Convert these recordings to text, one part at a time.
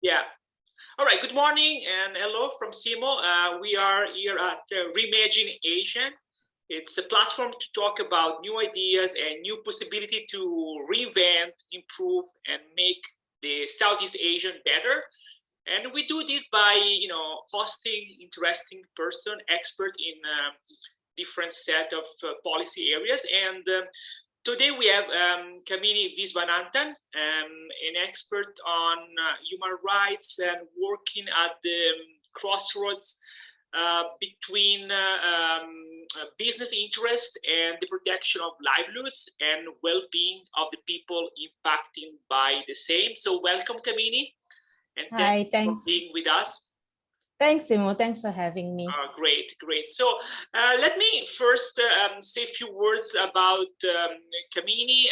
Yeah. All right. Good morning and hello from SIMO. We are here at Reimagine Asian. It's a platform to talk about new ideas and new possibility to reinvent, improve, and make the Southeast Asian better. And we do this by, hosting interesting person, expert in different set of policy areas. And today we have Kamini Visvananthan, an expert on human rights and working at the crossroads between business interest and the protection of livelihoods and well-being of the people impacted by the same. So welcome, Kamini, and thanks for being with us. Thanks, Simo. Thanks for having me. Great. So let me first say a few words about Kamini.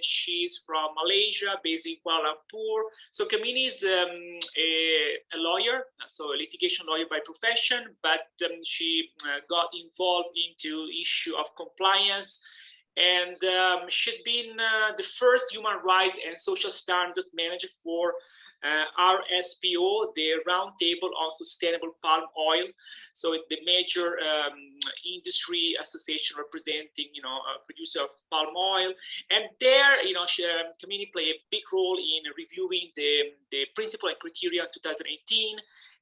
She's from Malaysia, based in Kuala Lumpur. So Kamini is a lawyer, so a litigation lawyer by profession, but she got involved into issue of compliance. And she's been the first human rights and social standards manager for RSPO, the Roundtable on Sustainable Palm Oil. So the major industry association representing, producer of palm oil. And there, Kamini played a big role in reviewing the principle and criteria in 2018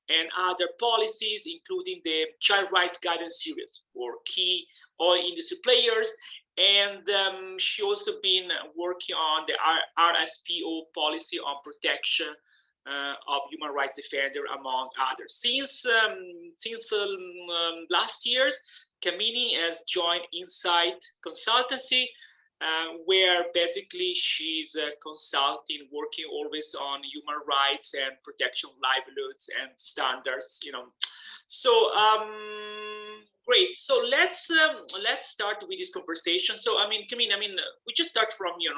and other policies, including the Child Rights Guidance series for key oil industry players. And she also been working on the RSPO policy on protection of human rights defender, among others. Since last year, Kamini has joined Insight Consultancy, where basically she's consulting, working always on human rights and protection of livelihoods and standards. So great. So let's start with this conversation. So Kamini, we just start from your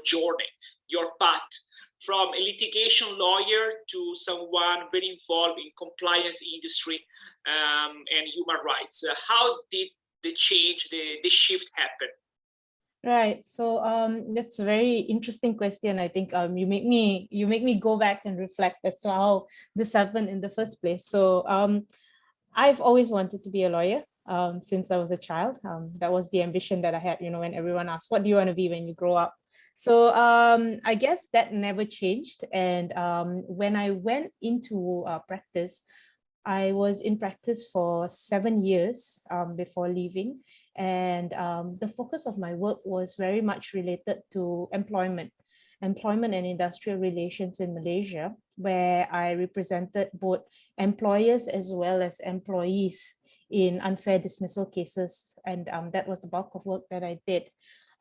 journey, your path from a litigation lawyer to someone very involved in compliance industry and human rights. How did the change, the shift happen? Right. So that's a very interesting question. I think you make me go back and reflect as to how this happened in the first place. So I've always wanted to be a lawyer since I was a child. That was the ambition that I had, when everyone asked, what do you want to be when you grow up? So I guess that never changed. And when I went into practice, I was in practice for 7 years before leaving. And the focus of my work was very much related to employment and industrial relations in Malaysia, where I represented both employers as well as employees in unfair dismissal cases. And that was the bulk of work that I did.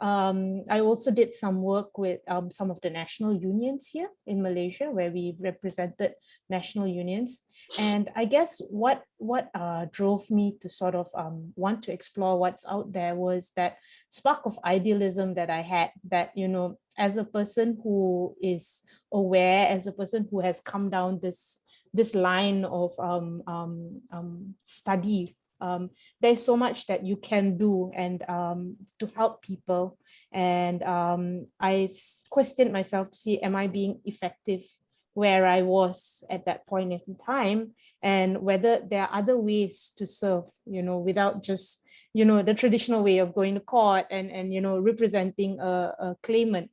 I also did some work with some of the national unions here in Malaysia, where we represented national unions. And I guess what drove me to sort of want to explore what's out there was that spark of idealism that I had, that, as a person who is aware, as a person who has come down this line of study, there's so much that you can do and to help people. And I questioned myself to see, am I being effective where I was at that point in time, and whether there are other ways to serve, without just, the traditional way of going to court and representing a claimant.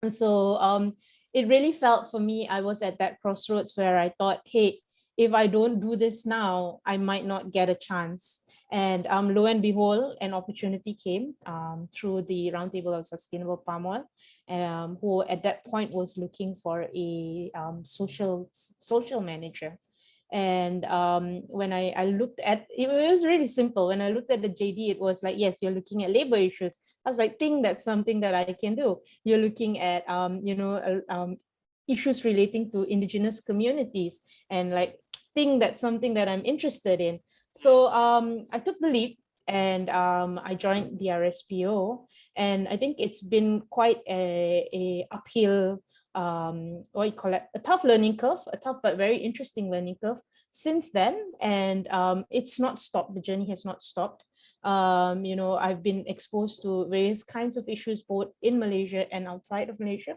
So it really felt for me, I was at that crossroads where I thought, hey, if I don't do this now, I might not get a chance. And lo and behold, an opportunity came through the Roundtable of Sustainable Palm Oil, who at that point was looking for a social manager. And when I looked at it, it was really simple. When I looked at the JD, it was like, yes, you're looking at labor issues. I was like, think that's something that I can do. You're looking at issues relating to indigenous communities, and like, think that's something that I'm interested in. So I took the leap, and I joined the RSPO, and I think it's been quite a uphill, a tough learning curve, a tough but very interesting learning curve since then. And it's not stopped. The journey has not stopped. I've been exposed to various kinds of issues, both in Malaysia and outside of Malaysia.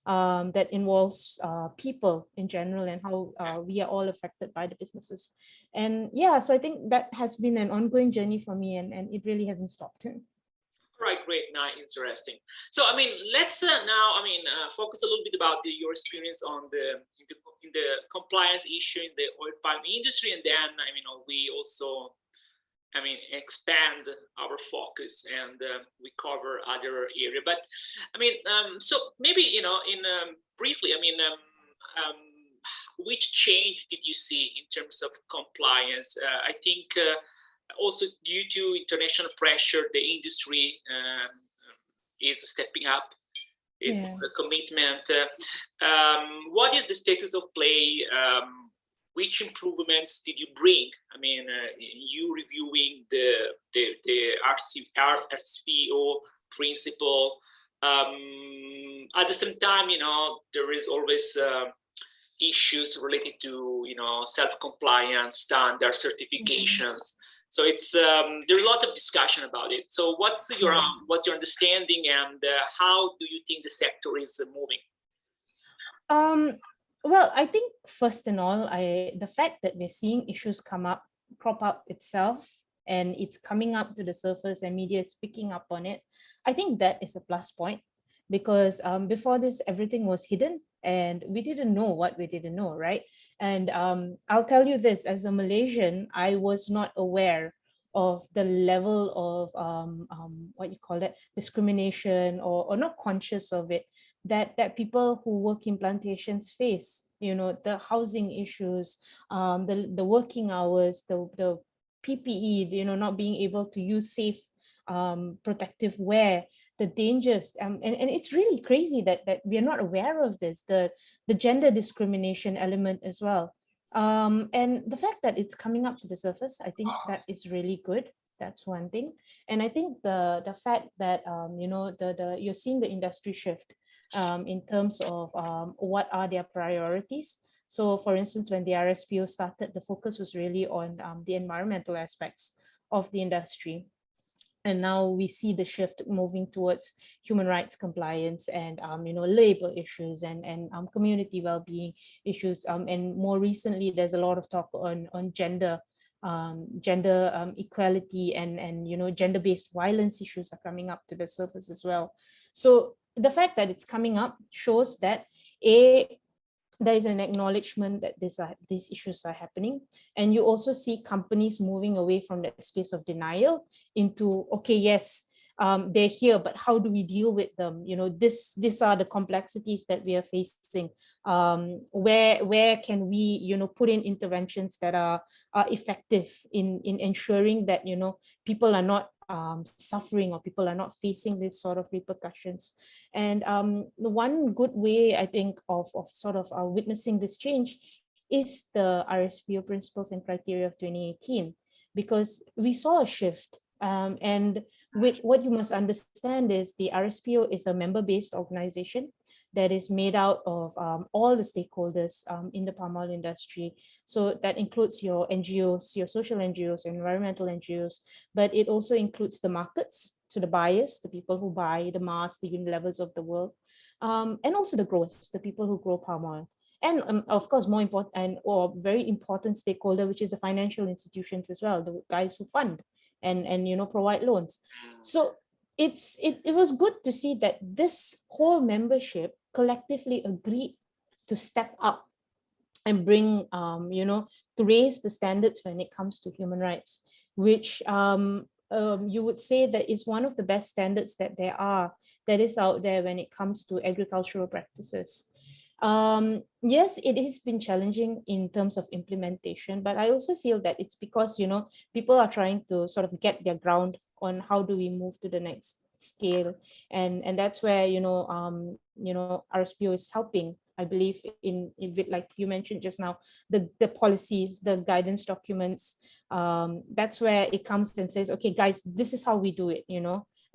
that involves people in general and how we are all affected by the businesses. And yeah, so I think that has been an ongoing journey for me, and it really hasn't stopped. Right, great, nice, interesting. So, I mean, let's now, focus a little bit about your experience on in the compliance issue in the oil palm industry, and then, we also, expand our focus and we cover other area. But, so maybe in briefly, which change did you see in terms of compliance? I think. Also, due to international pressure, the industry is stepping up its commitment. What is the status of play? Which improvements did you bring? You reviewing the RSPO principle. At the same time, there is always issues related to self-compliance, standard certifications. So it's there's a lot of discussion about it. So what's your understanding, and how do you think the sector is moving? Well, I think first and all, the fact that we're seeing issues crop up itself, and it's coming up to the surface and media is picking up on it, I think that is a plus point, because before this, everything was hidden and we didn't know what we didn't know, right? And I'll tell you this, as a Malaysian, I was not aware of the level of discrimination, or not conscious of it, that people who work in plantations face, the housing issues, the working hours, the PPE, not being able to use safe protective wear, the dangers, and it's really crazy that we are not aware of this, the gender discrimination element as well. And the fact that it's coming up to the surface, I think that is really good. That's one thing. And I think the fact that you're seeing the industry shift in terms of what are their priorities. So for instance, when the RSPO started, the focus was really on the environmental aspects of the industry. And now we see the shift moving towards human rights compliance and labor issues and community well-being issues. And more recently, there's a lot of talk on gender equality, and gender-based violence issues are coming up to the surface as well. So the fact that it's coming up shows that there is an acknowledgement that these issues are happening. And you also see companies moving away from that space of denial into, okay, yes, they're here, but how do we deal with them? These are the complexities that we are facing. Where can we, put in interventions that are effective in ensuring that, people are not suffering, or people are not facing this sort of repercussions. And the one good way, I think, of witnessing this change is the RSPO Principles and Criteria of 2018, because we saw a shift. And with what you must understand is the RSPO is a member-based organization that is made out of all the stakeholders in the palm oil industry. So that includes your NGOs, your social NGOs, environmental NGOs, but it also includes the markets, so the buyers, the people who buy the Mars, the Unilevers of the world, and also the growers, the people who grow palm oil. And of course, more important or very important stakeholder, which is the financial institutions as well, the guys who fund and provide loans. So it was good to see that this whole membership collectively agreed to step up and bring, to raise the standards when it comes to human rights, which you would say that is one of the best standards that is out there when it comes to agricultural practices. Yes, it has been challenging in terms of implementation, but I also feel that it's because, people are trying to sort of get their ground on how do we move to the next scale. And that's where, RSPO is helping, I believe, in like you mentioned just now, the policies, the guidance documents. That's where it comes and says, okay, guys, this is how we do it,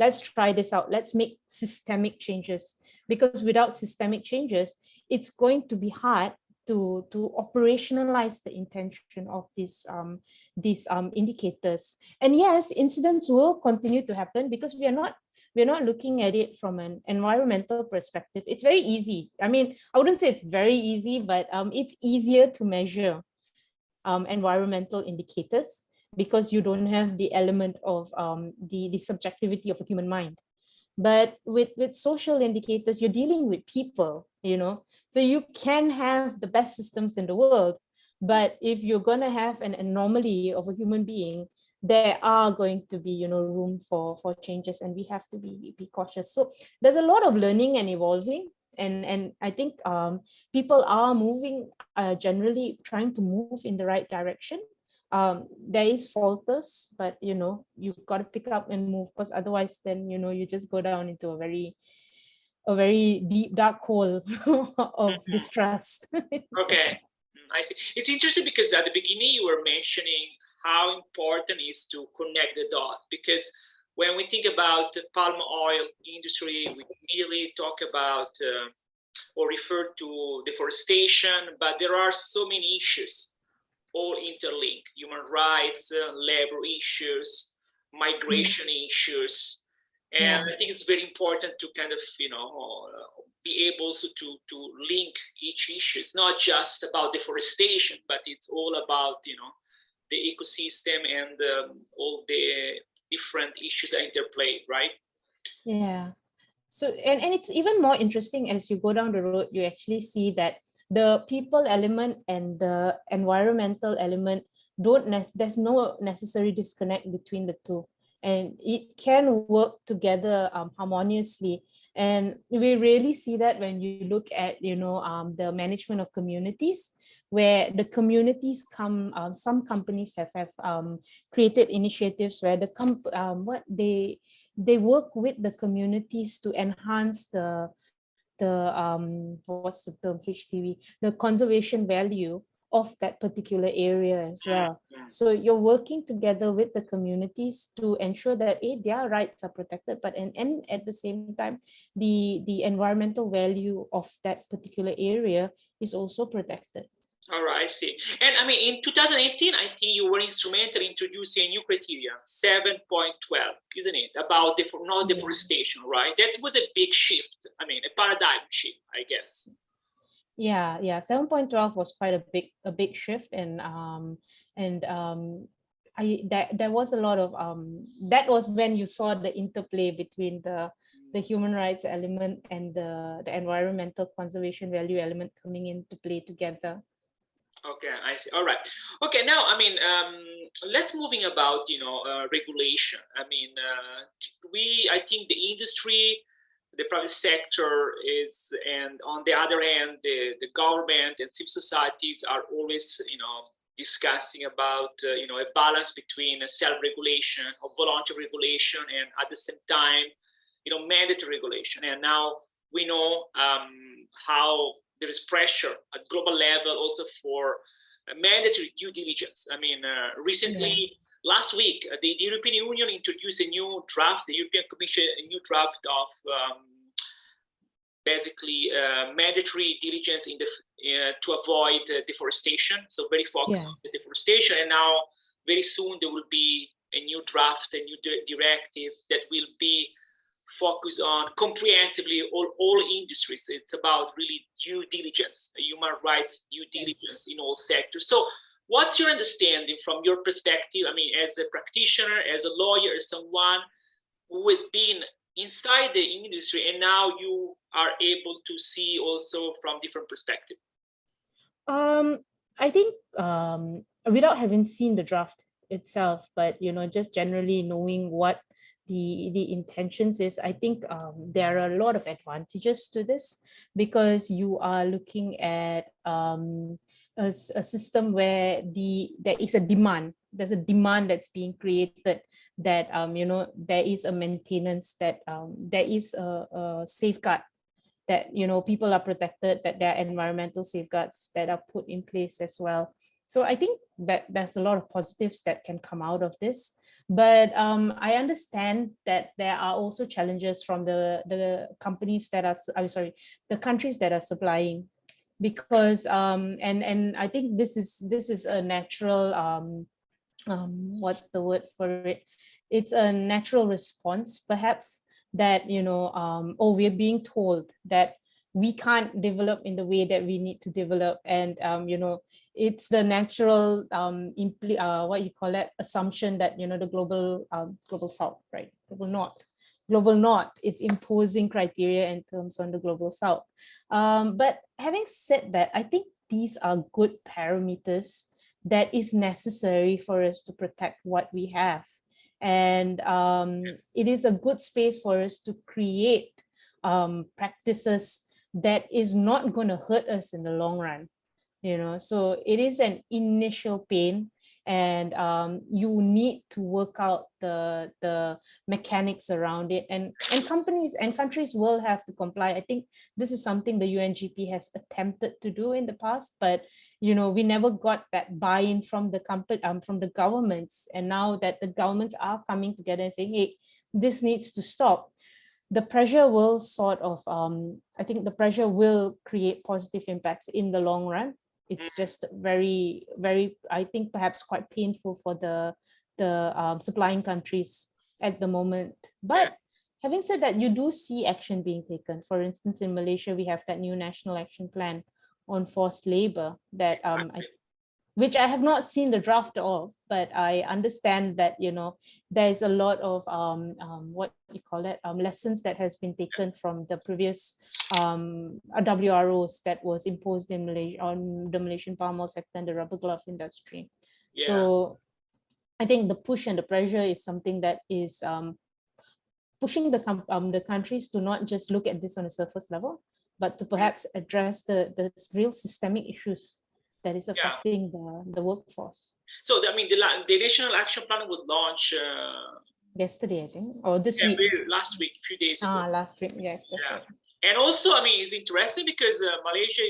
let's try this out. Let's make systemic changes, because without systemic changes, it's going to be hard to operationalize the intention of these indicators. And yes, incidents will continue to happen because we are not we're not looking at it from an environmental perspective. It's very easy. I mean, I wouldn't say it's very easy, but it's easier to measure environmental indicators because you don't have the element of the subjectivity of a human mind. But with social indicators, you're dealing with people, so you can have the best systems in the world, but if you're going to have an anomaly of a human being, there are going to be room for changes, and we have to be cautious. So there's a lot of learning and evolving, and I think people are moving, generally trying to move in the right direction. There is falters, but you've got to pick up and move, because otherwise then you just go down into a very deep dark hole of distrust. Okay, I see. It's interesting because at the beginning you were mentioning how important it is to connect the dots, because when we think about the palm oil industry, we immediately talk about or refer to deforestation, but there are so many issues all interlinked: human rights, labor issues, migration issues. And I think it's very important to kind of, be able to link each issue. It's not just about deforestation, but it's all about, the ecosystem and all the different issues that interplay, right? Yeah. So, and it's even more interesting as you go down the road, you actually see that the people element and the environmental element there's no necessary disconnect between the two, and it can work together harmoniously. And we really see that when you look at the management of communities, where the communities come, some companies have created initiatives where they work with the communities to enhance the what's the term, HCV, the conservation value of that particular area as well. So you're working together with the communities to ensure that their rights are protected, but and at the same time, the environmental value of that particular area is also protected. All right, I see. And I mean, in 2018, I think you were instrumental in introducing a new criteria, 7.12, isn't it? About deforestation, right? That was a big shift. I mean, a paradigm shift, I guess. Yeah. 7.12 was quite a big shift, and there was a lot of that was when you saw the interplay between the human rights element and the environmental conservation value element coming into play together. Okay, I see. All right. Okay, now, I mean, let's moving about, regulation. I mean, I think the industry, the private sector and on the other hand, the government and civil societies are always, discussing about, a balance between self-regulation or voluntary regulation, and at the same time, mandatory regulation. And now we know how there is pressure at global level also for mandatory due diligence. I mean, recently, last week, the European Union introduced a new draft, the European Commission, a new draft of basically mandatory diligence to avoid deforestation. So very focused on the deforestation. And now, very soon, there will be a new draft, a new directive that will be focus on comprehensively all industries. It's about really due diligence, human rights due diligence in all sectors. So what's your understanding from your perspective? I mean, as a practitioner, as a lawyer, as someone who has been inside the industry, and now you are able to see also from different perspectives. I think without having seen the draft itself, but just generally knowing what the intentions is, I think there are a lot of advantages to this, because you are looking at a system where there is a demand. There's a demand that's being created, that there is a maintenance, that there is a safeguard, that people are protected, that there are environmental safeguards that are put in place as well. So I think that there's a lot of positives that can come out of this. But I understand that there are also challenges from the companies that are, the countries that are supplying, because and I think this is a natural what's the word for it? It's a natural response, perhaps, that, oh, we're being told that we can't develop in the way that we need to develop. And, it's the natural, what you call it, assumption that, the global South, right? Global North is imposing criteria in terms on the global South. But having said that, I think these are good parameters that is necessary for us to protect what we have. And it is a good space for us to create practices that is not going to hurt us in the long run. So it is an initial pain, and you need to work out the mechanics around it, and companies and countries will have to comply. I think this is something the UNGP has attempted to do in the past, but we never got that buy-in from the from the governments. And now that the governments are coming together and saying, hey, this needs to stop, the pressure will I think the pressure will create positive impacts in the long run. It's just very, very, I think perhaps quite painful for the supplying countries at the moment. But having said that, you do see action being taken. For instance, in Malaysia, we have that new national action plan on forced labor that which I have not seen the draft of, but I understand that there is a lot of what you call it, lessons that has been taken from the previous WROs that was imposed in Malaysia on the Malaysian palm oil sector and the rubber glove industry. Yeah. So I think the push and the pressure is something that is pushing the countries to not just look at this on a surface level, but to perhaps address the real systemic issues that is affecting the workforce. So, I mean, the National Action Plan was launched yesterday, I think, or this week. Last week, a few days ago. Last week, yes. Right. And also, I mean, it's interesting because Malaysia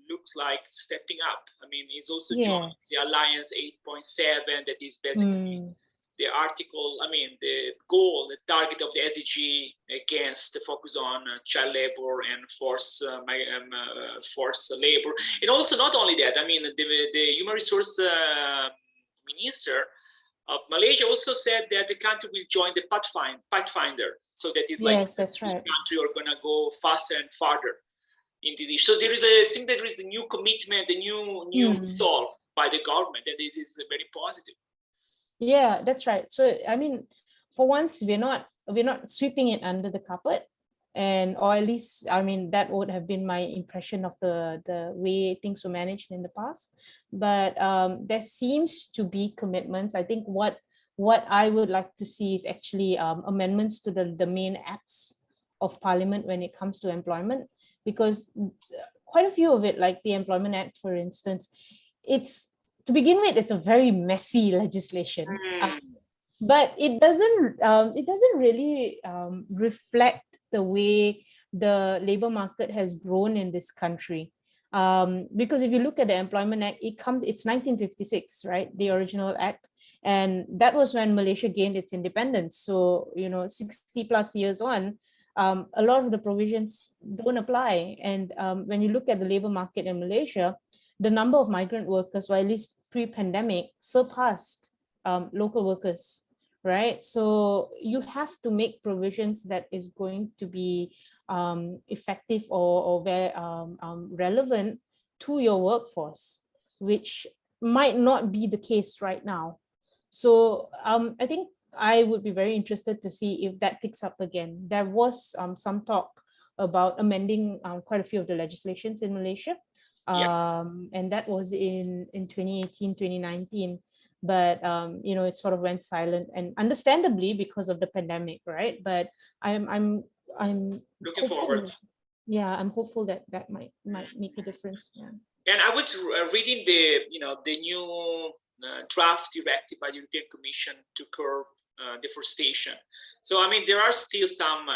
looks like stepping up. I mean, it's also joined the Alliance 8.7, that is basically the article, I mean, the goal, the target of the SDG against the focus on child labor and forced labor. And also, not only that, I mean, the Human Resource Minister of Malaysia also said that the country will join the Pathfinder. So that is like, that's right. This country are going to go faster and farther in this issue. So there is a new commitment, a new resolve by the government, and it is very positive. Yeah, that's right. So I mean, for once, we're not sweeping it under the carpet, or at least, I mean, that would have been my impression of the way things were managed in the past. But there seems to be commitments. I think what I would like to see is actually amendments to the main acts of Parliament when it comes to employment, because quite a few of it, like the Employment Act, for instance, to begin with, it's a very messy legislation, but it doesn't really reflect the way the labor market has grown in this country. Because if you look at the Employment Act, it's 1956, right? The original act. And that was when Malaysia gained its independence. So, 60 plus years on, a lot of the provisions don't apply. And when you look at the labor market in Malaysia, the number of migrant workers, or at least pre-pandemic, surpassed local workers, right? So you have to make provisions that is going to be effective or very relevant to your workforce, which might not be the case right now. So I think I would be very interested to see if that picks up again. There was some talk about amending quite a few of the legislations in Malaysia. And that was in 2018, 2019. But, it sort of went silent, and understandably because of the pandemic, right? But I'm looking forward. Yeah, I'm hopeful that might make a difference. Yeah. And I was reading the new draft directive by the European Commission to curb deforestation. So, I mean, there are still some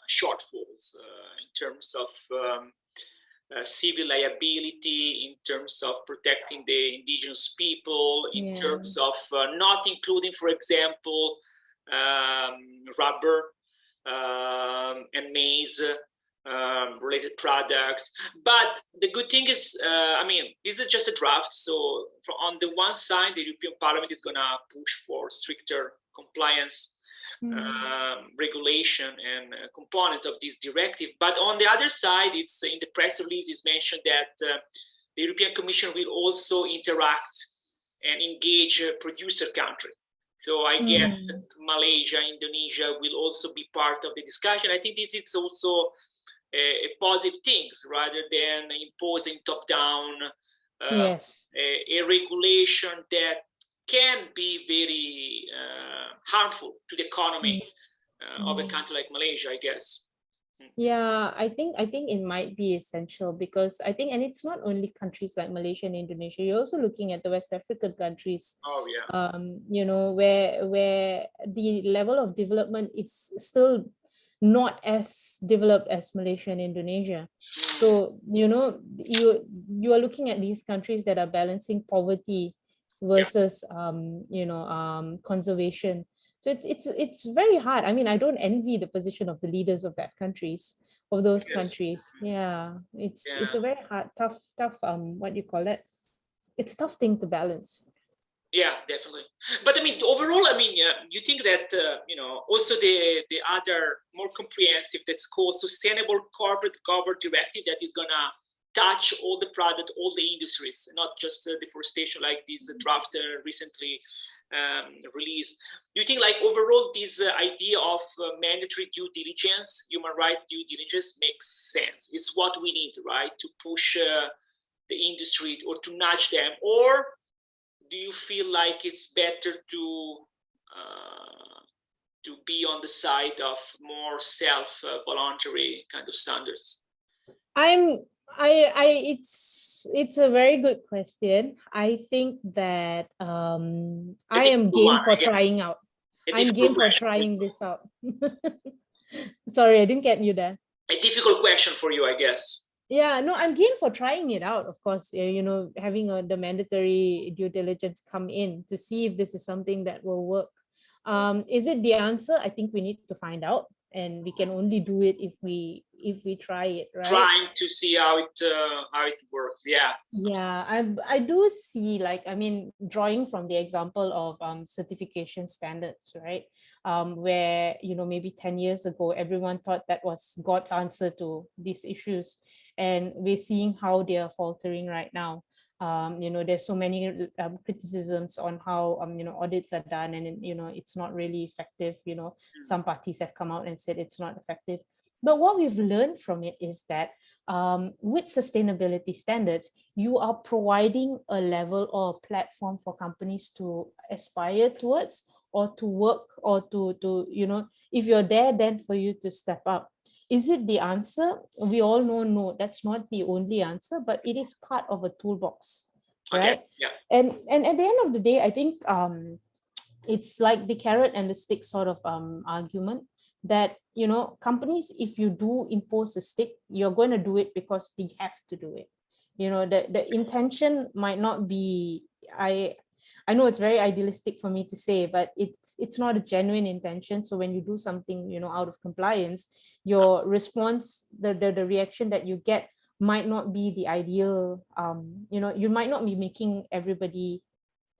shortfalls in terms of civil liability, in terms of protecting the indigenous people, in terms of not including, for example, rubber and maize related products. But the good thing is, I mean, this is just a draft. So on the one side, the European Parliament is going to push for stricter compliance regulation and components of this directive. But on the other side, it's in the press release is mentioned that the European Commission will also interact and engage a producer country. So I guess Malaysia, Indonesia will also be part of the discussion. I think this is also a positive thing rather than imposing top-down a regulation that can be very harmful to the economy of a country like Malaysia, I guess. Yeah, I think it might be essential because I think, and it's not only countries like Malaysia and Indonesia, you're also looking at the West African countries. Oh yeah. You know, where the level of development is still not as developed as Malaysia and Indonesia. So, you know, you are looking at these countries that are balancing poverty versus you know, conservation. So it's very hard. I mean, I don't envy the position of the leaders of those countries. Yeah, it's a very hard, tough what do you call it? It's a tough thing to balance. Yeah, definitely. But I mean, overall, I mean, you think that you know, also the other more comprehensive, that's called Sustainable Corporate Governance Directive, that is gonna touch all the product, all the industries, not just deforestation, like this draft recently released. Do you think, like, overall, this idea of mandatory due diligence, human rights due diligence, makes sense? It's what we need, right, to push the industry or to nudge them? Or do you feel like it's better to be on the side of more voluntary kind of standards? It's a very good question. I think that I am game for trying out. I'm game for trying this out. Sorry, I didn't get you there. A difficult question for you, I guess. Yeah, no, I'm game for trying it out, of course. You know, having the mandatory due diligence come in to see if this is something that will work. Is it the answer? I think we need to find out, and we can only do it if we try it, right? Trying to see how it works. Yeah. Yeah, I do see, like, I mean, drawing from the example of certification standards, right? Where, you know, maybe 10 years ago, everyone thought that was God's answer to these issues. And we're seeing how they are faltering right now. You know, there's so many criticisms on how you know, audits are done, and you know, it's not really effective. You know, some parties have come out and said it's not effective. But what we've learned from it is that with sustainability standards, you are providing a level or a platform for companies to aspire towards, or to work, or to you know, if you're there, then for you to step up. Is it the answer? We all know, no, that's not the only answer, but it is part of a toolbox, right? Okay. Yeah. And at the end of the day, I think it's like the carrot and the stick sort of argument, that, you know, companies, if you do impose a stick, you're going to do it because they have to do it. You know, the intention might not be, I know it's very idealistic for me to say, but it's not a genuine intention. So when you do something, you know, out of compliance, your response, the reaction that you get might not be the ideal. You know, you might not be making everybody,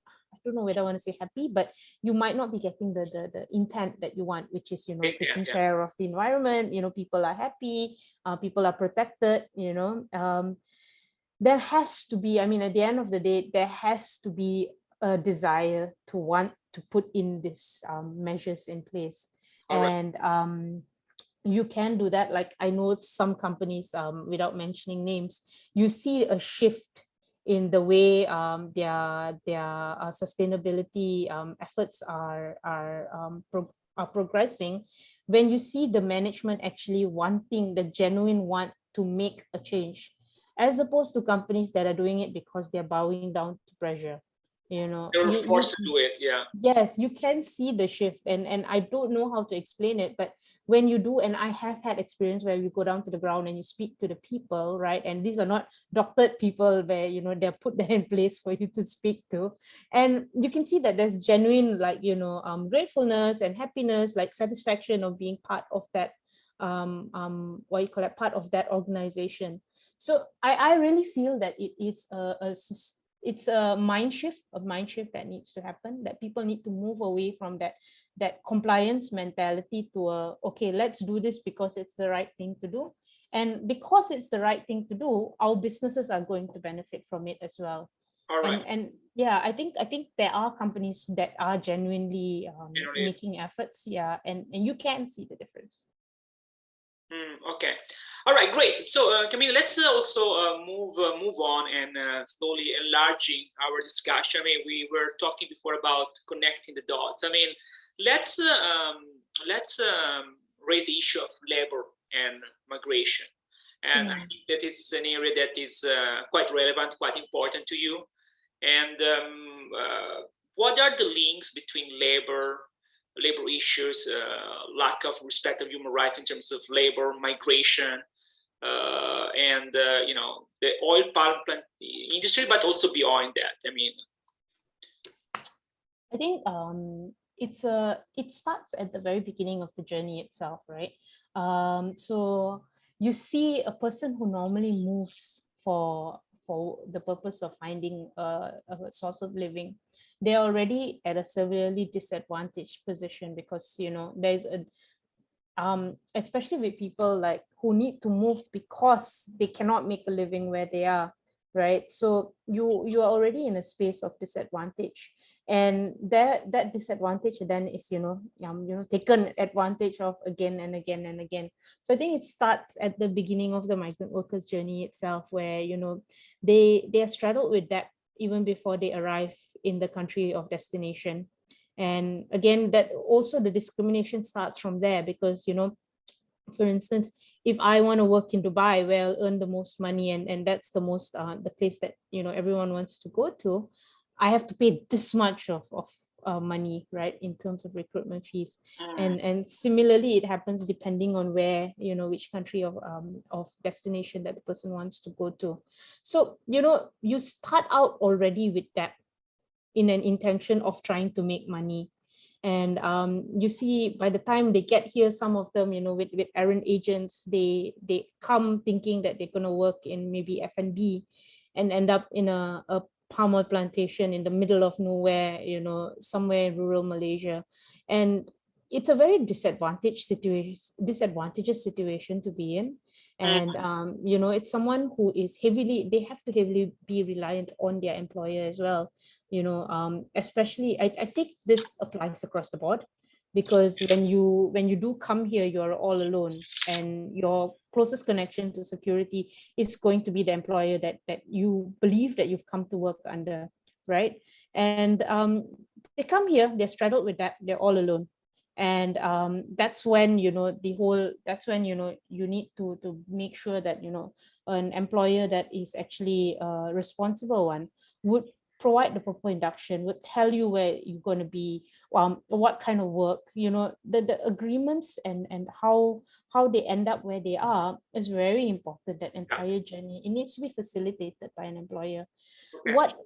I don't know whether I want to say happy, but you might not be getting the intent that you want, which is, you know, taking care of the environment. You know, people are happy, people are protected. You know, there has to be, I mean, at the end of the day, there has to be a desire to want to put in these measures in place. And you can do that. Like, I know some companies, without mentioning names, you see a shift in the way their sustainability efforts are progressing, when you see the management actually wanting, the genuine want to make a change, as opposed to companies that are doing it because they're bowing down to pressure. You know, they're forced to do it. Yeah. Yes, you can see the shift, and I don't know how to explain it, but when you do, and I have had experience where you go down to the ground and you speak to the people, right? And these are not doctored people where, you know, they're put there in place for you to speak to, and you can see that there's genuine, like, you know, gratefulness and happiness, like satisfaction of being part of that what you call it, part of that organization. So I really feel that it is it's a mind shift that needs to happen, that people need to move away from that compliance mentality to a, okay, let's do this because it's the right thing to do. And because it's the right thing to do, our businesses are going to benefit from it as well. All right. And yeah, I think there are companies that are genuinely making efforts. Yeah, and you can see the difference. Okay. All right, great. So, Kamini, let's also move on and slowly enlarging our discussion. I mean, we were talking before about connecting the dots. I mean, let's raise the issue of labor and migration, and I think that is an area that is quite relevant, quite important to you. And what are the links between labor issues, lack of respect of human rights in terms of labor, migration, and you know, the oil palm plant industry, but also beyond that? I mean, I think it starts at the very beginning of the journey itself, right? So you see a person who normally moves for the purpose of finding a source of living, they're already at a severely disadvantaged position, because, you know, there's a especially with people like who need to move because they cannot make a living where they are, right? So you are already in a space of disadvantage, and that disadvantage then is taken advantage of again and again and again. So I think it starts at the beginning of the migrant workers journey itself, where they are straddled with that even before they arrive in the country of destination. And again, that also the discrimination starts from there, because for instance, if I want to work in Dubai, where I'll earn the most money, and that's the most the place that everyone wants to go to, I have to pay this much of money, right, in terms of recruitment fees. And similarly, it happens depending on where, which country of destination that the person wants to go to. So you start out already with that, in an intention of trying to make money. And you see, by the time they get here, some of them, with errand agents, they come thinking that they're going to work in maybe F&B, and end up in a palm oil plantation in the middle of nowhere, somewhere in rural Malaysia. And it's a very disadvantageous situation to be in. And it's someone who is they have to heavily be reliant on their employer as well. Especially, I think this applies across the board, because when you do come here, you're all alone, and your closest connection to security is going to be the employer that you believe that you've come to work under, right? And they come here, they're straddled with that, they're all alone. And that's when you need to make sure that an employer that is actually a responsible one would provide the proper induction, would tell you where you're going to be, what kind of work, the agreements and how they end up where they are is very important. That entire journey, it needs to be facilitated by an employer. What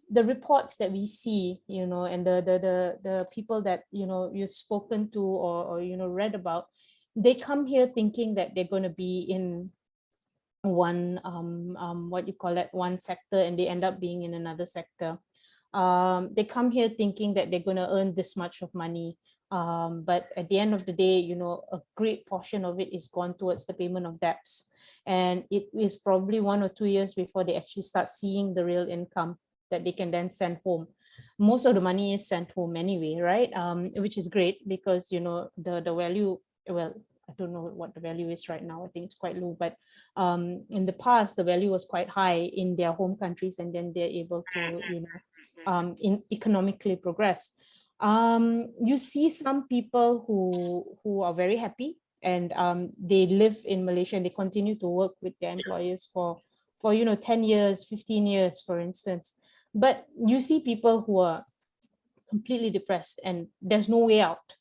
the reports that we see, and the people that you've spoken to or read about, they come here thinking that they're going to be in one one sector, and they end up being in another sector. They come here thinking that they're going to earn this much of money, but at the end of the day, a great portion of it is gone towards the payment of debts, and it is probably 1 or 2 years before they actually start seeing the real income that they can then send home. Most of the money is sent home anyway, right? Which is great, because the value, well, I don't know what the value is right now. I think it's quite low, but in the past, the value was quite high in their home countries, and then they're able to, economically progress. You see some people who are very happy, and they live in Malaysia, and they continue to work with their employers for 10 years, 15 years, for instance. But you see people who are completely depressed, and there's no way out.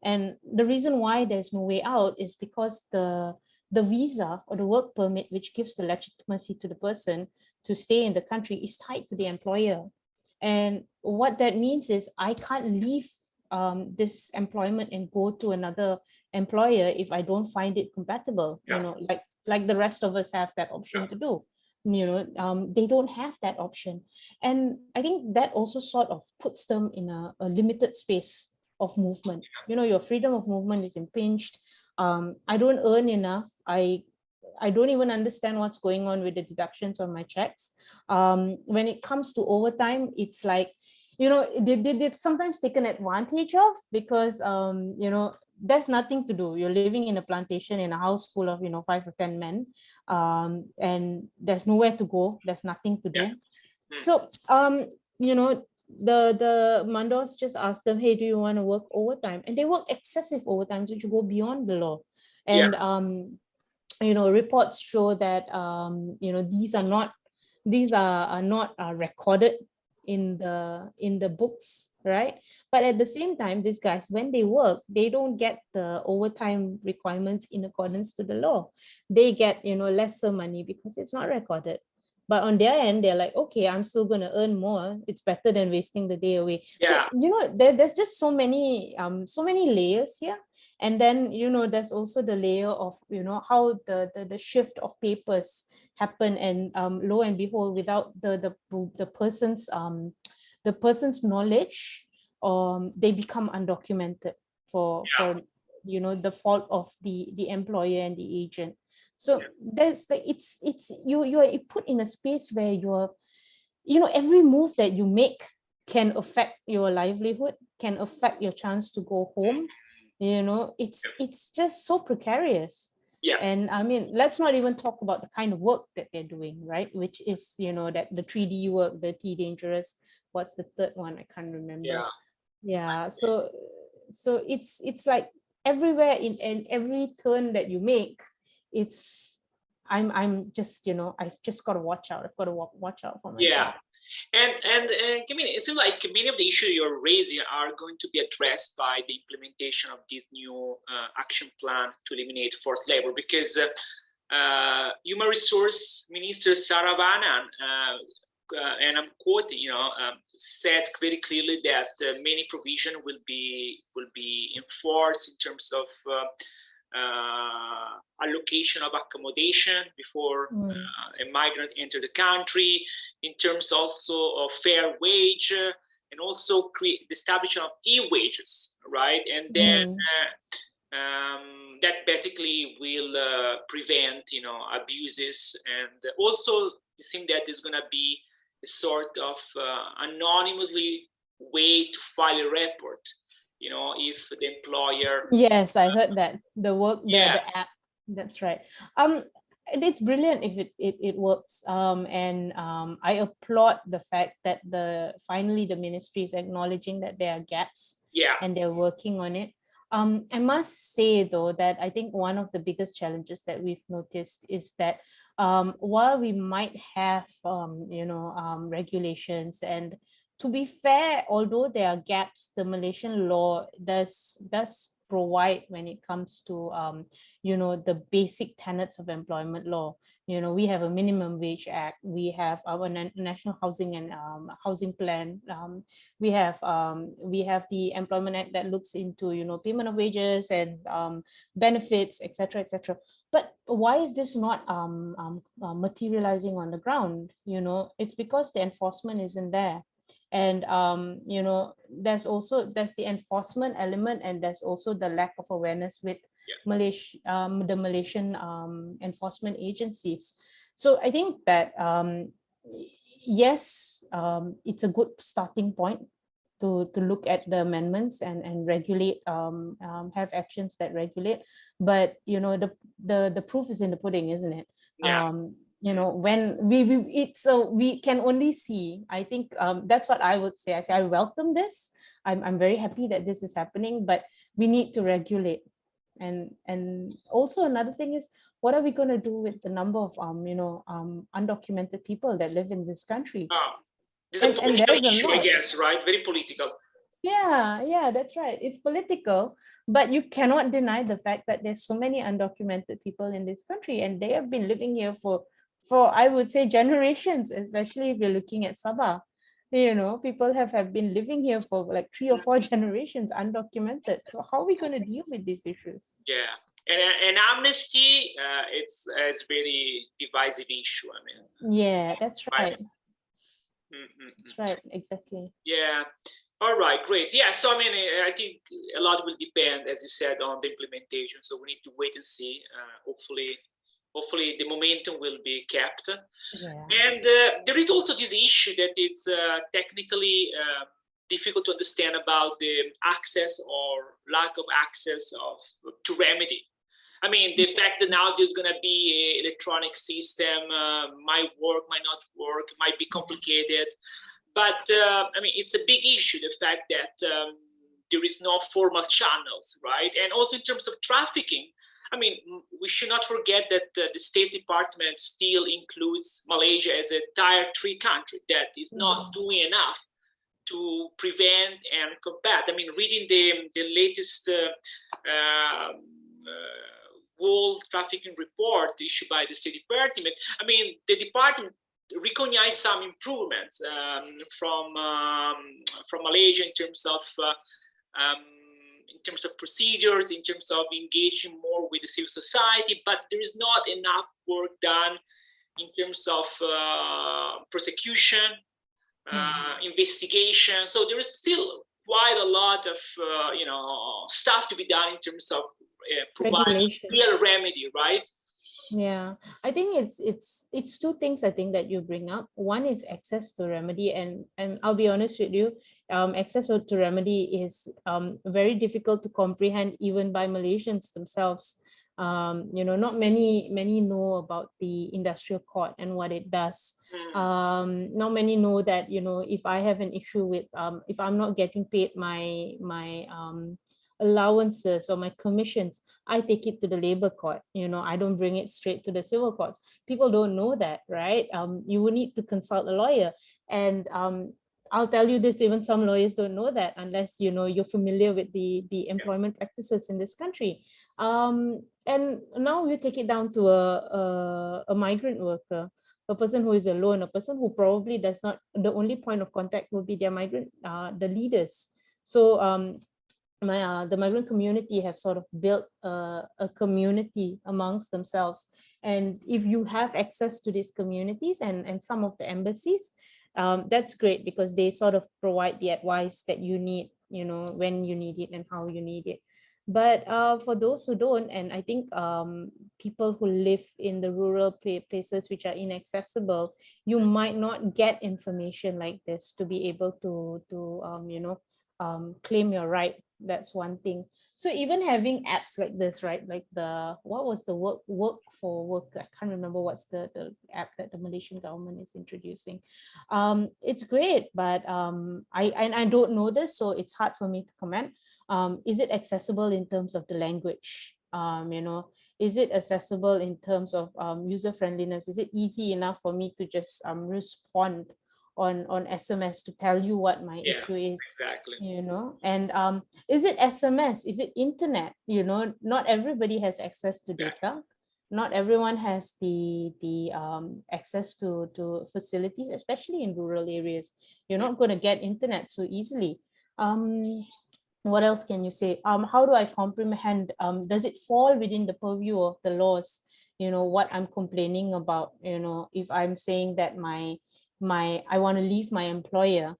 And the reason why there's no way out is because the visa or the work permit, which gives the legitimacy to the person to stay in the country, is tied to the employer. And what that means is, I can't leave this employment and go to another employer if I don't find it compatible, like the rest of us have that option to do, they don't have that option. And I think that also sort of puts them in a limited space of movement. Your freedom of movement is impinged. I don't earn enough. I don't even understand what's going on with the deductions on my checks. When it comes to overtime, it's like, they're sometimes taken advantage of, because, there's nothing to do. You're living in a plantation in a house full of, 5 or 10 men, and there's nowhere to go. There's nothing to do. Yeah. So, the mandors just ask them, hey, do you want to work overtime? And they work excessive overtime, which go beyond the law. And, reports show that, these are not recorded in the books, right? But at the same time, these guys, when they work, they don't get the overtime requirements in accordance to the law. They get, lesser money because it's not recorded. But on their end, they're like, okay, I'm still going to earn more. It's better than wasting the day away. Yeah. So, there's just so many layers here. And then, there's also the layer of, how the shift of papers happen, and lo and behold, without the person's knowledge, they become undocumented for the fault of the employer and the agent. So there's like, it's you're put in a space where you're, every move that you make can affect your livelihood, can affect your chance to go home. It's just so precarious. Yeah. And I mean, let's not even talk about the kind of work that they're doing, right? Which is, that the 3D work, the T dangerous, what's the third one? I can't remember. Yeah. So it's like everywhere, in every turn that you make, I'm just, I've just got to watch out. I've got to watch out for myself. Yeah. And Kamini, it seems like many of the issues you're raising are going to be addressed by the implementation of this new action plan to eliminate forced labor, because Human Resource Minister Saravanan, and I'm quoting, said very clearly that many provision will be enforced in terms of allocation of accommodation before a migrant enter the country, in terms also of fair wage, and also create the establishment of e-wages, right? And then that basically will prevent, abuses. And also, it seems that there's going to be a sort of anonymously way to file a report, if the employer. Yes, I heard that. The app. That's right. It's brilliant if it works. And I applaud the fact that finally the ministry is acknowledging that there are gaps. Yeah. And they're working on it. I must say though that I think one of the biggest challenges that we've noticed is that while we might have regulations, and to be fair, although there are gaps, the Malaysian law does provide when it comes to the basic tenets of employment law. We have a minimum wage act, we have our national housing and housing plan, we have the employment act that looks into payment of wages and benefits, etc., etc. But why is this not materializing on the ground? It's because the enforcement isn't there. And there's the enforcement element, and there's also the lack of awareness with the Malaysian enforcement agencies. So I think that yes, it's a good starting point to look at the amendments and regulate, have actions that regulate. But the proof is in the pudding, isn't it? Yeah. When we can only see. I think that's what I would say. I welcome this. I'm very happy that this is happening, but we need to regulate. And also another thing is, what are we going to do with the number of undocumented people that live in this country? This is a political issue, I guess, right? Very political. Yeah, that's right. It's political, but you cannot deny the fact that there's so many undocumented people in this country, and they have been living here for I would say generations, especially if you're looking at Sabah. People have been living here for like 3 or 4 generations undocumented. So how are we going to deal with these issues? Yeah. And amnesty, it's very divisive issue. I mean, yeah, that's right. Mm-hmm. That's right, exactly. Yeah. All right, great. Yeah, so I mean, I think a lot will depend, as you said, on the implementation. So we need to wait and see. Hopefully, the momentum will be kept. Yeah. And there is also this issue that it's technically difficult to understand about the access or lack of access to remedy. I mean, the fact that now there's going to be an electronic system might work, might not work, might be complicated. But I mean, it's a big issue, the fact that there is no formal channels, right? And also in terms of trafficking, I mean, we should not forget that the State Department still includes Malaysia as a Tier 3 country that is not doing enough to prevent and combat. I mean, reading the latest world trafficking report issued by the State Department, I mean, the department recognize some improvements from Malaysia in terms of procedures, in terms of engaging more with the civil society, but there is not enough work done in terms of prosecution, investigation. So there is still quite a lot of stuff to be done in terms of providing real remedy, right? Yeah, I think it's two things I think that you bring up. One is access to remedy, and I'll be honest with you, access to remedy is very difficult to comprehend even by Malaysians themselves. Not many know about the industrial court and what it does. Not many know that if I have an issue with if I'm not getting paid my allowances or my commissions, I take it to the labor court. I don't bring it straight to the civil courts. People don't know that, right? You will need to consult a lawyer, and I'll tell you this, even some lawyers don't know that unless you're familiar with the employment practices in this country. And now we take it down to a migrant worker, a person who is alone, a person who probably does not, the only point of contact will be their migrant, the leaders. So the migrant community have sort of built a community amongst themselves. And if you have access to these communities and some of the embassies, that's great, because they sort of provide the advice that you need, when you need it and how you need it. But for those who don't, and I think people who live in the rural places which are inaccessible, you might not get information like this to be able to claim your right. That's one thing. So even having apps like this, right? Like what was the work for work? I can't remember what's the app that the Malaysian government is introducing. It's great, but I don't know this, so it's hard for me to comment. Is it accessible in terms of the language? Is it accessible in terms of user friendliness? Is it easy enough for me to just respond on SMS to tell you what my issue is? Exactly. And is it SMS? Is it internet? Not everybody has access to data. Not everyone has the access to facilities, especially in rural areas. You're not going to get internet so easily. What else can you say? How do I comprehend? Does it fall within the purview of the laws? What I'm complaining about. If I'm saying that I want to leave my employer,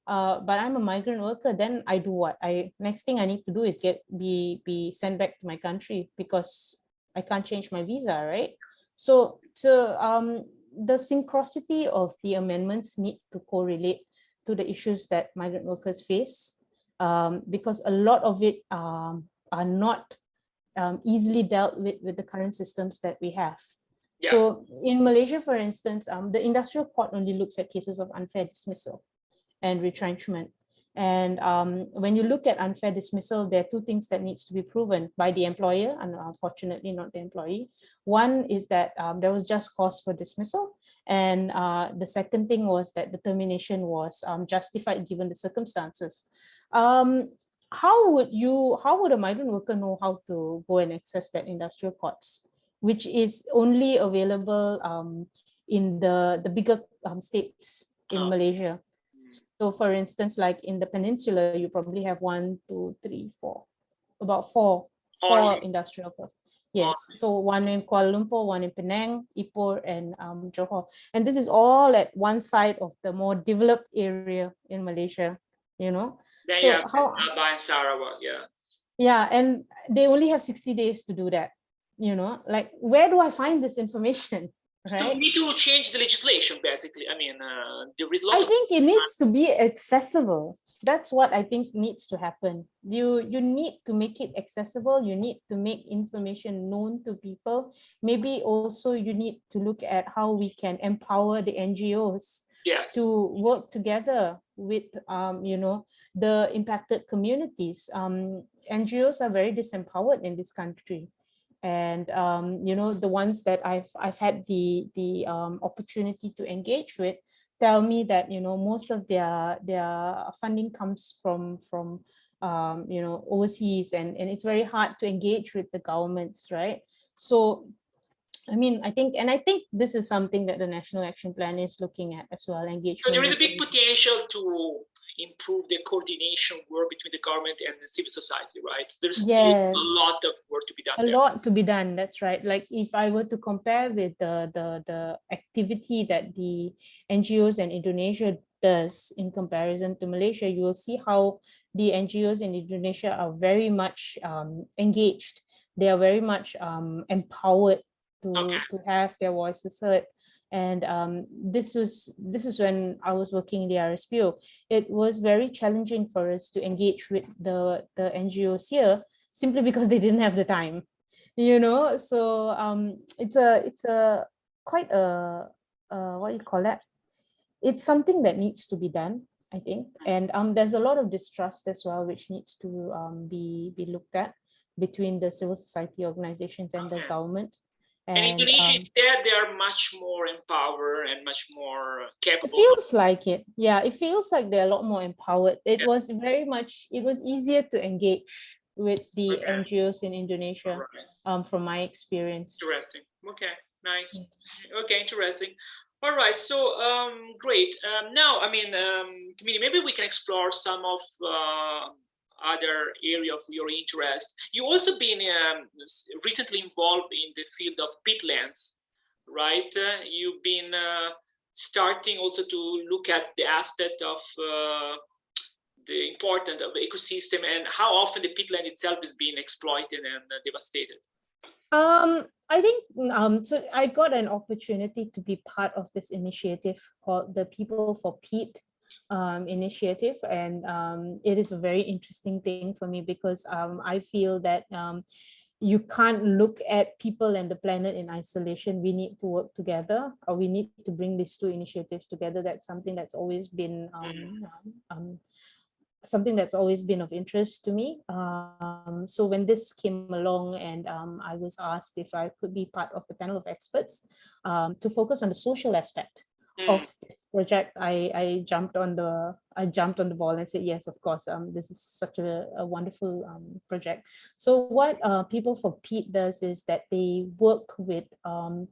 but I'm a migrant worker, then I do what? Next thing I need to do is be sent back to my country, because I can't change my visa, right? So the synchronicity of the amendments need to correlate to the issues that migrant workers face, because a lot of it are not easily dealt with the current systems that we have. Yeah. So in Malaysia, for instance, the industrial court only looks at cases of unfair dismissal and retrenchment. And when you look at unfair dismissal, there are two things that needs to be proven by the employer, and unfortunately not the employee. One is that there was just cause for dismissal. And the second thing was that the termination was justified given the circumstances. How would a migrant worker know how to go and access that industrial courts, which is only available in the bigger states in Malaysia? So for instance, like in the peninsula, you probably have 1, 2, 3, 4, about four industrial courts. Yes, so one in Kuala Lumpur, one in Penang, Ipoh, and Johor. And this is all at one side of the more developed area in Malaysia, you know. Then so you have how Sabah and Sarawak, yeah, and they only have 60 days to do that, you know, like where do I find this information? Right? So we need to change the legislation, basically. I mean, there is a lot I think it needs to be accessible. That's what I think needs to happen. You need to make it accessible. You need to make information known to people. Maybe also you need to look at how we can empower the NGOs to work together with you know, the impacted communities. NGOs are very disempowered in this country. And you know, the ones that I've had the opportunity to engage with tell me that, you know, most of their funding comes from you know, overseas, and it's very hard to engage with the governments, right? So I mean, I think this is something that the National Action Plan is looking at as well, engagement. So there is a big potential to improve the coordination work between the government and the civil society, right? There's still a lot of work to be done. A lot to be done, that's right. Like if I were to compare with the activity that the NGOs in Indonesia does in comparison to Malaysia, you will see how the NGOs in Indonesia are very much engaged. They are very much empowered to have their voices heard. And this is when I was working in the RSPO. It was very challenging for us to engage with the NGOs here, simply because they didn't have the time, you know. So it's a quite a what you call that? It's something that needs to be done, I think. And there's a lot of distrust as well, which needs to be looked at between the civil society organizations and the government. And Indonesia, instead, they are much more empowered and much more capable. It feels like it. Yeah, it feels like they're a lot more empowered. It was very much, it was easier to engage with the NGOs in Indonesia, from my experience. Interesting. Okay, nice. Okay, interesting. All right, so great. Now, I mean, Kamini, maybe we can explore some of other area of your interest. You also been recently involved in the field of peatlands, right? You've been starting also to look at the aspect of the importance of the ecosystem and how often the peatland itself is being exploited and devastated. I think so I got an opportunity to be part of this initiative called the People for Peat initiative, and it is a very interesting thing for me because I feel that you can't look at people and the planet in isolation. We need to work together, or we need to bring these two initiatives together. That's something that's always been of interest to me. So when this came along and I was asked if I could be part of the panel of experts to focus on the social aspect of this project, I jumped on the ball and said yes, of course. This is such a wonderful project. So what People for Peat does is that they work with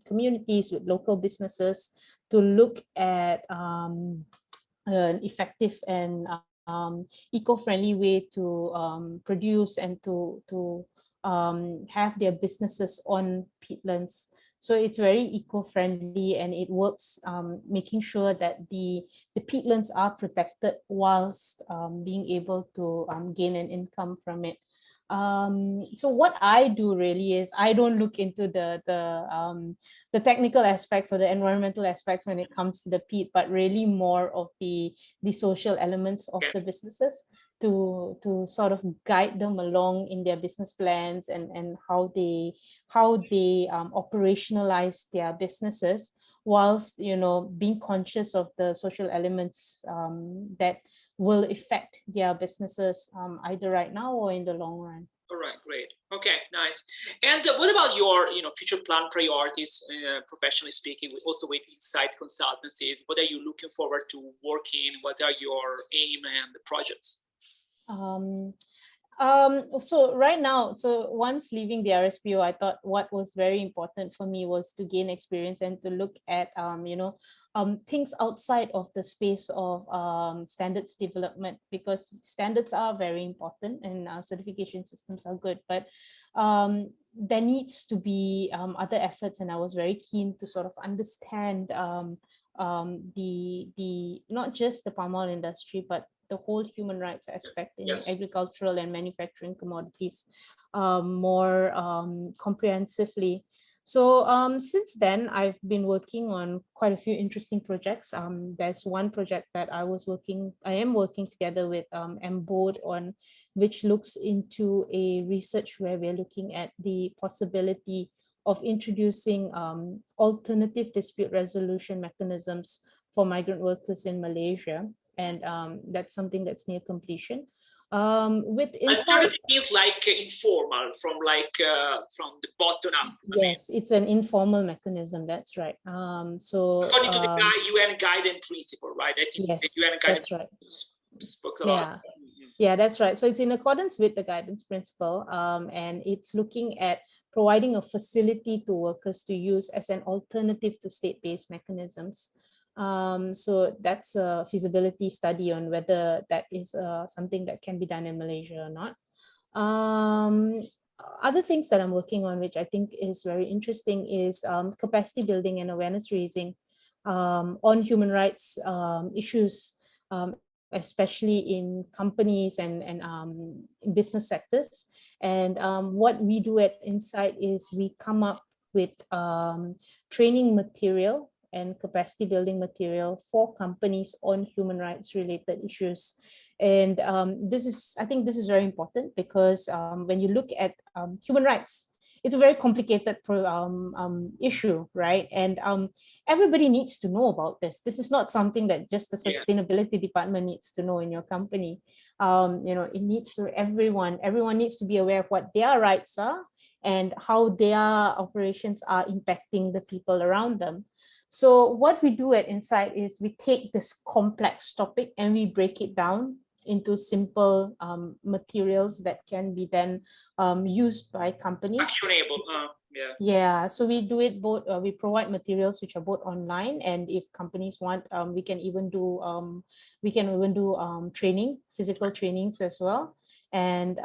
communities, with local businesses to look at an effective and eco-friendly way to produce and to have their businesses on peatlands. So it's very eco-friendly, and it works making sure that the peatlands are protected whilst being able to gain an income from it. So what I do really is I don't look into the technical aspects or the environmental aspects when it comes to the peat, but really more of the social elements of the businesses to sort of guide them along in their business plans and how they operationalize their businesses, whilst, you know, being conscious of the social elements that will affect their businesses either right now or in the long run. All right, great. Okay, nice. And what about your, future plan priorities, professionally speaking, also with Insight Consultancies? What are you looking forward to working? What are your aim and projects? So right now, once leaving the RSPO, I thought what was very important for me was to gain experience and to look at, things outside of the space of standards development, because standards are very important and certification systems are good. But there needs to be other efforts, and I was very keen to sort of understand the not just the palm oil industry, but the whole human rights aspect in Yes. agricultural and manufacturing commodities more comprehensively. So since then, I've been working on quite a few interesting projects. There's one project that I am working together with MBOD on, which looks into a research where we're looking at the possibility of introducing alternative dispute resolution mechanisms for migrant workers in Malaysia. And that's something that's near completion. With insight, Alternative means like informal, from the bottom up. Yes, it's an informal mechanism. That's right. According to the UN guidance principle, right? I think yes, the UN guidance that's right. spoke a lot. Yeah. Yeah, that's right. So it's in accordance with the guidance principle, and it's looking at providing a facility to workers to use as an alternative to state-based mechanisms. So that's a feasibility study on whether that is something that can be done in Malaysia or not. Other things that I'm working on, which I think is very interesting, is capacity building and awareness raising on human rights issues, especially in companies and in business sectors. And what we do at Insight is we come up with training material and capacity building material for companies on human rights related issues. And I think this is very important, because when you look at human rights, it's a very complicated issue, right? And everybody needs to know about this. This is not something that just the sustainability department needs to know in your company. It needs to everyone needs to be aware of what their rights are and how their operations are impacting the people around them. So what we do at Insight is we take this complex topic and we break it down into simple materials that can be then used by companies. Actionable. Yeah, so we do it both. We provide materials which are both online, and if companies want, we can even do training, physical trainings as well. And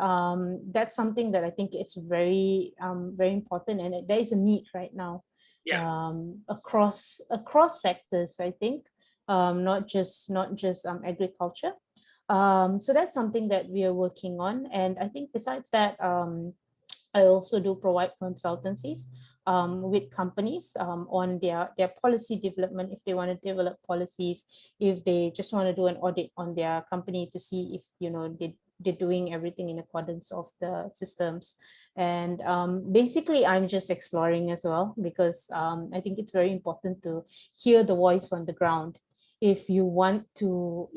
that's something that I think is very very important, and there is a need right now. Yeah. Across sectors, I think, not just agriculture. So that's something that we are working on. And I think besides that, I also do provide consultancies with companies on their policy development, if they want to develop policies, if they just want to do an audit on their company to see if they're doing everything in accordance of the systems. And basically, I'm just exploring as well, because I think it's very important to hear the voice on the ground. If you want to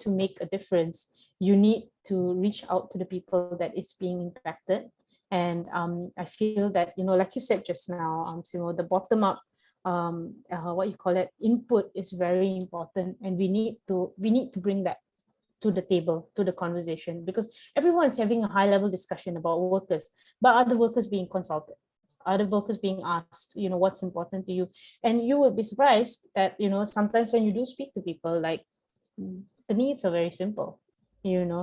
make a difference, you need to reach out to the people that is being impacted. And I feel that, like you said just now, Simo, the bottom up input is very important, and we need to bring that to the table, to the conversation, because everyone's having a high level discussion about workers, but are the workers being consulted? Are the workers being asked, what's important to you? And you would be surprised that, sometimes when you do speak to people, like, the needs are very simple, and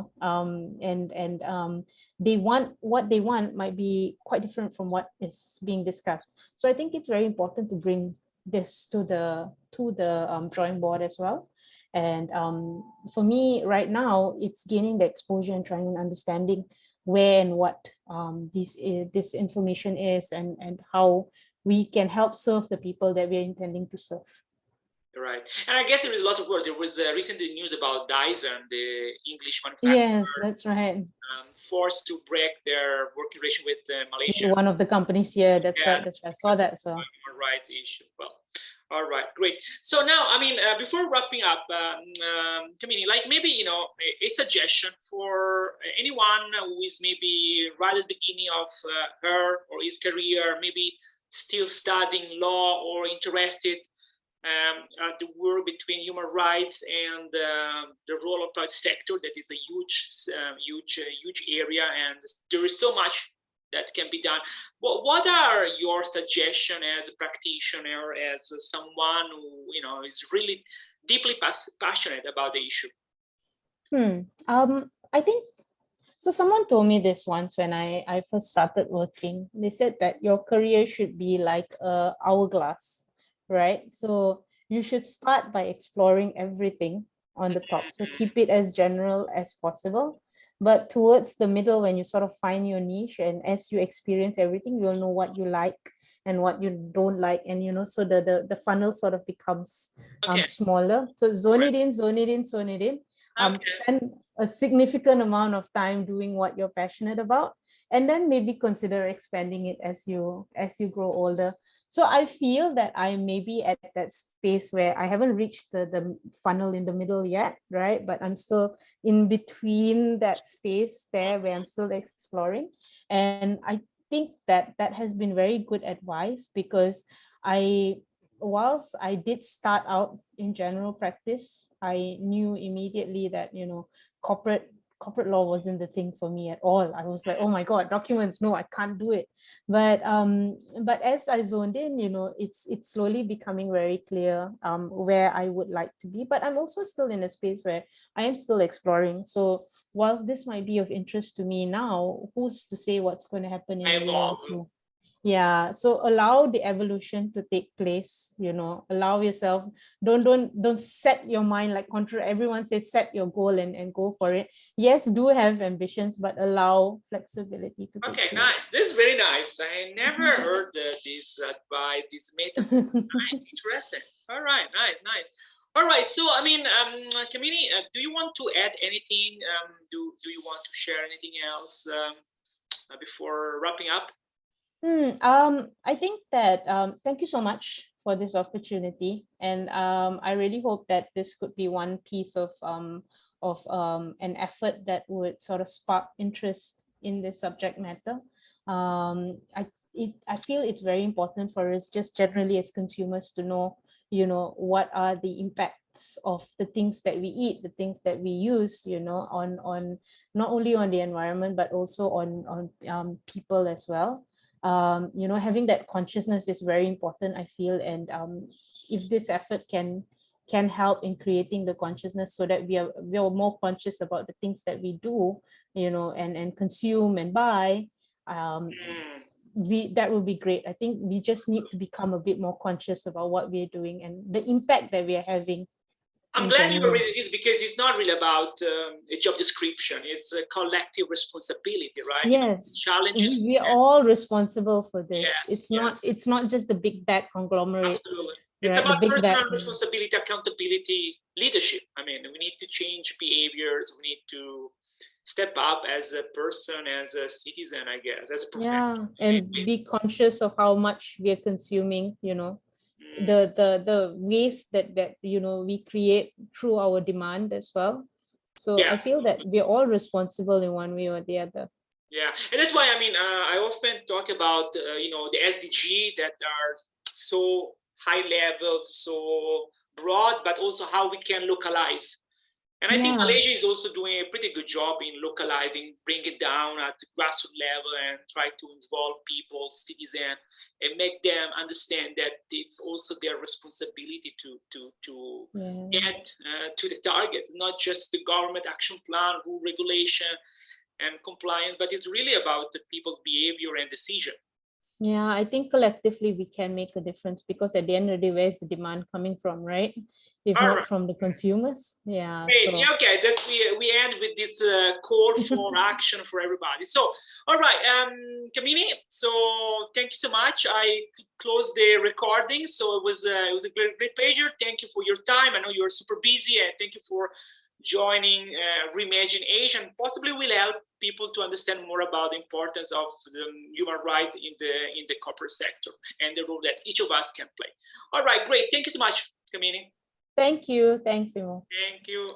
they want, what they want might be quite different from what is being discussed. So I think it's very important to bring this to the drawing board as well. And for me right now, it's gaining the exposure and trying and understanding where and what this information is, and how we can help serve the people that we are intending to serve. Right. And I guess there is a lot of work. There was recently news about Dyson, the English manufacturer. Yes, that's right. Forced to break their working relation with Malaysia. One of the companies here, that's right. I saw that as well. Human rights issue. Well, all right, great. So now, before wrapping up, Kamini, like maybe, a suggestion for anyone who is maybe right at the beginning of her or his career, maybe still studying law or interested the work between human rights and the role of private sector. That is a huge area, and there is so much that can be done. Well, what are your suggestions as a practitioner, as someone who is really deeply passionate about the issue? I think So someone told me this once when I first started working. They said that your career should be like a hourglass, right? So you should start by exploring everything on the top. So keep it as general as possible. But towards the middle, when you sort of find your niche and as you experience everything, you'll know what you like and what you don't like. And, you know, so the funnel sort of becomes Okay. smaller. So zone it in, zone it in, zone it in. Spend a significant amount of time doing what you're passionate about, and then maybe consider expanding it as you grow older. So I feel that I may be at that space where I haven't reached the funnel in the middle yet, right? But I'm still in between that space there where I'm still exploring. And I think that that has been very good advice, because whilst I did start out in general practice, I knew immediately that, you know, corporate law wasn't the thing for me at all. I was like, oh my God, documents, no, I can't do it. But as I zoned in, you know, it's slowly becoming very clear where I would like to be. But I'm also still in a space where I am still exploring. So whilst this might be of interest to me now, who's to say what's going to happen in a year or two? Yeah, so allow the evolution to take place, you know, allow yourself, don't set your mind like contrary. Everyone says set your goal and go for it. Yes, do have ambitions, but allow flexibility to take place. Nice. This is very nice. I never heard this advice, this method. Nice, interesting. All right, nice. All right, so I mean, Kamini, do you want to add anything? Do you want to share anything else before wrapping up? I think that thank you so much for this opportunity, and I really hope that this could be one piece of an effort that would sort of spark interest in this subject matter. I feel it's very important for us, just generally as consumers, to know, you know, what are the impacts of the things that we eat, the things that we use, you know, on not only on the environment but also on people as well. You know, having that consciousness is very important, I feel, and if this effort can help in creating the consciousness so that we are more conscious about the things that we do, you know, and consume and buy, that would be great. I think we just need to become a bit more conscious about what we're doing and the impact that we are having. I'm glad you read this, because it's not really about a job description. It's a collective responsibility, right? Yes, challenges. We are all responsible for this. It's not just the big bad conglomerates. Absolutely. It's about personal responsibility, accountability, leadership. I mean, we need to change behaviors. We need to step up as a person, as a citizen, I guess, as a professional. Yeah, and be conscious of how much we are consuming, you know. The waste that you know we create through our demand as well. So I feel that we're all responsible in one way or the other. Yeah, and that's why I mean I often talk about you know, the SDG that are so high level, so broad, but also how we can localize. And I think Malaysia is also doing a pretty good job in localizing, bring it down at the grassroots level and try to involve people, citizens, and make them understand that it's also their responsibility to get to the targets, not just the government action plan, rule regulation, and compliance, but it's really about the people's behavior and decision. Yeah, I think collectively we can make a difference, because at the end of the day, where's the demand coming from, right? If not from the consumers. Yeah. Great. So. Yeah, okay, that's we end with this call for action for everybody. So, all right, Kamini. So, thank you so much. I closed the recording. So it was a great pleasure. Thank you for your time. I know you're super busy, and thank you for joining Reimagine Age, and possibly will help people to understand more about the importance of the human rights in the corporate sector and the role that each of us can play. All right, great. Thank you so much, Kamini. Thank you. Thanks, Imo. Thank you.